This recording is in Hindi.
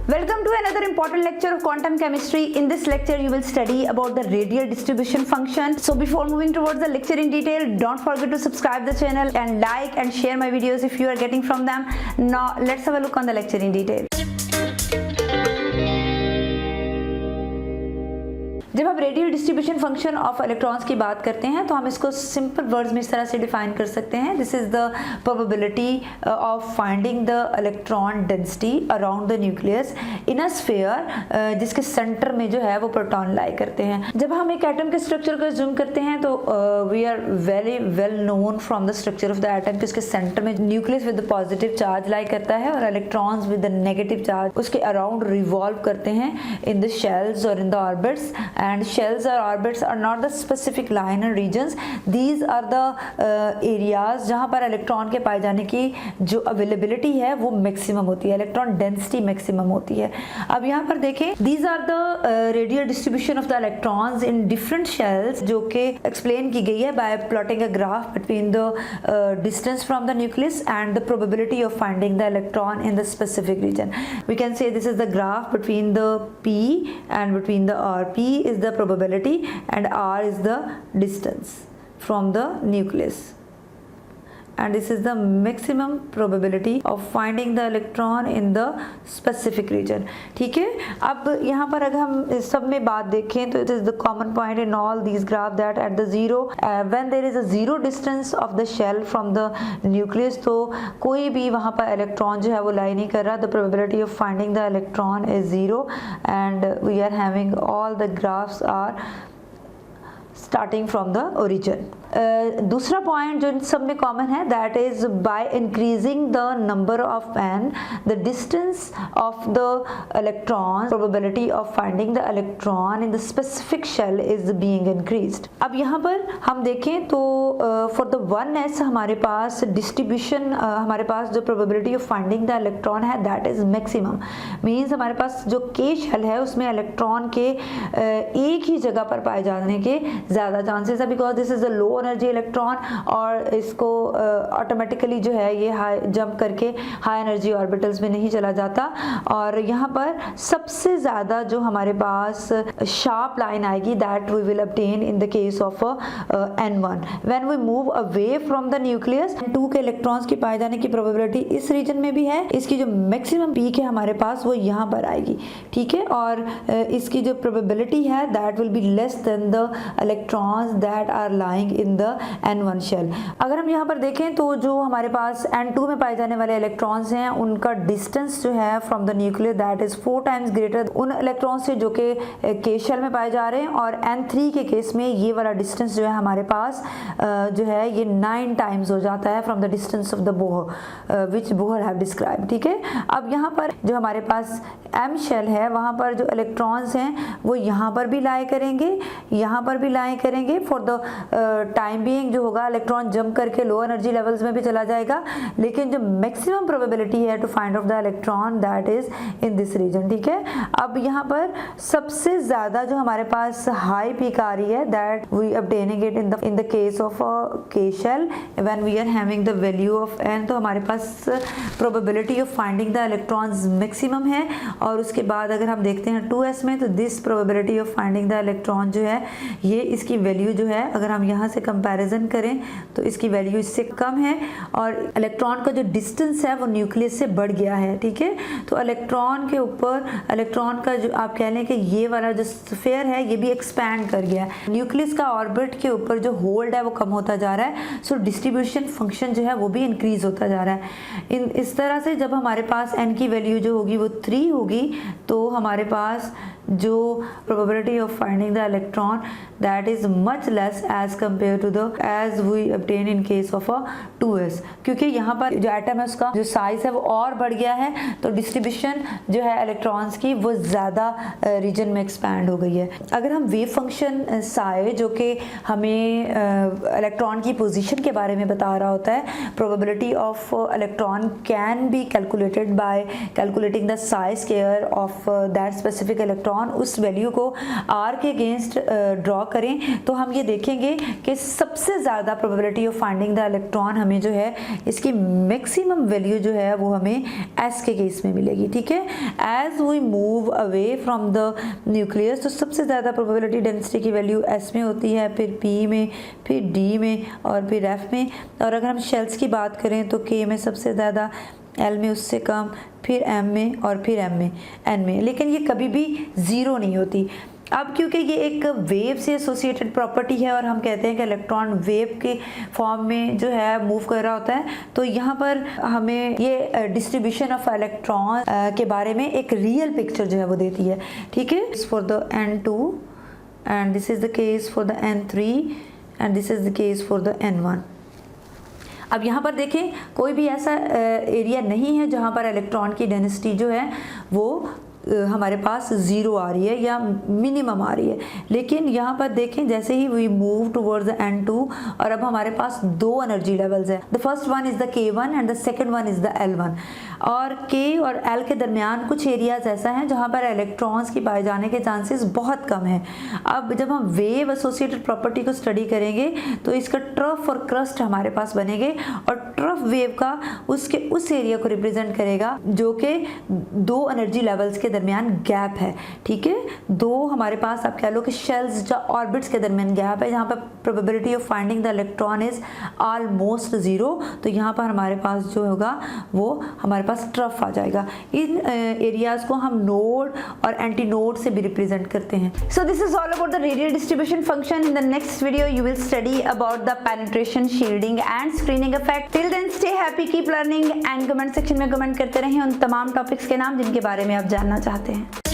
Welcome to another important lecture of quantum chemistry. In this lecture you will study about the radial distribution function. So before moving towards the lecture in detail, don't forget to subscribe the channel and like and share my videos if you are getting from them. Now let's have a look on the lecture in detail. जब आप radial distribution function of electrons की बात करते हैं तो हम इसको सिंपल वर्ड्स में इस तरह से डिफाइन कर सकते हैं. This is the probability of finding the electron density around the nucleus in a sphere जिसके सेंटर में जो है वो प्रोटॉन लाई करते हैं. जब हम एक एटम के स्ट्रक्चर को जूम करते हैं तो we are very well known from the structure of the atom कि उसके सेंटर में nucleus with positive charge lie करता है और इलेक्ट्रॉन्स विद नेगेटिव चार्ज उसके अराउंड रिवॉल्व करते हैं इन द शेल्स और in the orbits. And shells or orbits are not the specific line and regions. These are the areas जहाँ पर इलेक्ट्रॉन के पाए जाने की जो अवेलेबिलिटी है वो मैक्सिमम होती है, इलेक्ट्रॉन डेंसिटी मैक्सिमम होती है. अब यहाँ पर देखें, these are the radial distribution of the electrons in different shells जो कि एक्सप्लेन की गई है by plotting a graph between the distance from the nucleus and the probability of finding the electron in the specific region. We can say this is the graph between the P and between the R. P is the probability and R is the distance from the nucleus, and this is the maximum probability of finding the electron in the specific region. ठीक है. अब यहाँ पर अगर हम इस सब में बात देखें तो it is the common point in all these graph that at the zero when there is a zero distance of the shell from the nucleus तो कोई भी वहाँ पर इलेक्ट्रॉन जो है वो लाई नहीं कर रहा. The probability of finding the electron is zero and we are having all the graphs are starting from the origin. दूसरा पॉइंट जो इन सब में कॉमन है that is by increasing the number of n the distance of the electron probability of finding the electron in the specific shell is being increased. अब यहाँ पर हम देखें तो फॉर द 1s हमारे पास डिस्ट्रीब्यूशन हमारे पास जो probability of finding the electron है दैट इज मैक्सिमम. मीन्स हमारे पास जो k शेल है उसमें इलेक्ट्रॉन के एक ही जगह पर पाए जाने के ज़्यादा चांसेस है because this is a low energy electron और इसको ऑटोमेटिकली जो है ये हाई जंप करके हाई एनर्जी ऑर्बिटल्स में नहीं चला जाता. और यहाँ पर सबसे ज़्यादा जो हमारे पास शार्प लाइन आएगी that we will obtain in the case of n1 when we move away from the nucleus. 2 के इलेक्ट्रॉन्स की पाए जाने की प्रोबेबिलिटी इस रीजन में भी है. इसकी जो मैक्सिमम पीक है हमारे पास वो यहाँ पर आएगी. ठीक है. और इसकी जो प्रोबेबिलिटी है that will be less than the electrons that are lying in the n1 shell. अगर हम यहाँ पर देखें तो जो हमारे पास n2 में पाए जाने वाले इलेक्ट्रॉन्स हैं उनका डिस्टेंस जो है from the nucleus that is 4 times greater उन इलेक्ट्रॉन्स से जो कि k शेल में पाए जा रहे हैं. और n3 के केस में ये वाला डिस्टेंस जो है हमारे पास जो है ये 9 टाइम्स हो जाता है from the distance of the Bohr which Bohr have describe. ठीक है. अब यहाँ पर जो हमारे पास m शेल है वहाँ पर जो इलेक्ट्रॉन्स हैं वो यहाँ पर भी लाई करेंगे, यहाँ पर भी लाई करेंगे. फॉर द टाइम बीइंग जो होगा इलेक्ट्रॉन जंप करके लो एनर्जी लेवल्स में भी चला जाएगा. लेकिन जो मैक्सिमम प्रोबेबिलिटी है to find out the electron that is in this region. ठीक है. अब यहाँ पर सबसे ज़्यादा जो हमारे पास हाई पीक आ रही है that we obtaining it in the case of k shell when we are having the value of n. तो हमारे पास probability of finding the electrons maximum है. और उसके बाद अगर हम देखते हैं 2s में तो this probability of finding the electron जो है ये इसकी वैल्यू जो है अगर हम यहाँ से कंपैरिजन करें तो इसकी वैल्यू इससे कम है और इलेक्ट्रॉन का जो डिस्टेंस है वो न्यूक्लियस से बढ़ गया है. ठीक है. तो इलेक्ट्रॉन के ऊपर इलेक्ट्रॉन का जो आप कह लें कि ये वाला जो स्फीयर है ये भी एक्सपैंड कर गया है. न्यूक्लियस का ऑर्बिट के ऊपर जो होल्ड है वो कम होता जा रहा है. सो डिस्ट्रीब्यूशन फंक्शन जो है वो भी इंक्रीज होता जा रहा है. इस तरह से जब हमारे पास n की वैल्यू जो होगी वो 3 होगी तो हमारे पास जो probability of finding the electron that is much less as compare to the as we obtain in case of a 2s. क्योंकि यहाँ पर जो एटम है उसका जो साइज है वो और बढ़ गया है तो डिस्ट्रीब्यूशन जो है इलेक्ट्रॉन्स की वो ज़्यादा रीजन में एक्सपैंड हो गई है. अगर हम वेव फंक्शन साई जो कि हमें इलेक्ट्रॉन की पोजीशन के बारे में बता रहा होता है, probability of electron can be calculated by calculating the size square of that specific electron electron उस वैल्यू को r के अगेंस्ट ड्रॉ करें तो हम ये देखेंगे कि सबसे ज़्यादा probability of finding the electron हमें जो है इसकी मैक्सिमम वैल्यू जो है वो हमें s के केस में मिलेगी, ठीक है। As we move away from the nucleus तो सबसे ज़्यादा प्रोबेबिलिटी डेंसिटी की वैल्यू s में होती है, फिर p में, फिर d में और फिर f में। और अगर हम शेल्स की बात करें तो k में सबसे ज़्यादा, L में उससे कम, फिर M में और फिर M में, N में, लेकिन ये कभी भी ज़ीरो नहीं होती। अब क्योंकि ये एक वेव से एसोसिएटेड प्रॉपर्टी है और हम कहते हैं कि इलेक्ट्रॉन वेव के फॉर्म में जो है मूव कर रहा होता है, तो यहाँ पर हमें ये डिस्ट्रीब्यूशन ऑफ इलेक्ट्रॉन के बारे में एक रियल पिक्चर जो है वो देती है, ठीक है। For the N2 and this is the case for the N3 and this is the case for the N1। अब यहाँ पर देखें कोई भी ऐसा एरिया नहीं है जहाँ पर इलेक्ट्रॉन की डेंसिटी जो है वो हमारे पास ज़ीरो आ रही है या मिनिमम आ रही है, लेकिन यहाँ पर देखें जैसे ही we move towards the N2 और अब हमारे पास दो एनर्जी लेवल्स हैं। The first one is the K1 and the second one is the L1। और K और L के दरमियान कुछ एरियाज ऐसा हैं जहाँ पर इलेक्ट्रॉन्स की पाए जाने के चांसेस बहुत कम हैं। अब जब हम वेव एसोसिएटेड प्रॉपर्टी को स्टडी करेंगे तो इसका ट्रफ और क्रस्ट हमारे पास बनेंगे और ट्रफ वेव का उसके उस एरिया को रिप्रेजेंट करेगा जो कि दो एनर्जी लेवल्स के दरमियान गैप है, ठीक है। दो हमारे पास आप कह लो कि शेल्स या ऑर्बिट्स के दरमियान गैप है जहाँ पर probability of finding the electron is almost zero. तो यहाँ पर हमारे पास जो होगा वो हमारे पास ट्रफ आ जाएगा। इन एरियाज को हम नोड और एंटी नोड से भी रिप्रेजेंट करते हैं। So this is all about the radial distribution function. In the next video you will study about the penetration, shielding and screening effect. Till then stay happy, keep learning and comment section में कमेंट करते रहें उन तमाम टॉपिक्स के नाम जिनके बारे में आप जानना चाहते हैं।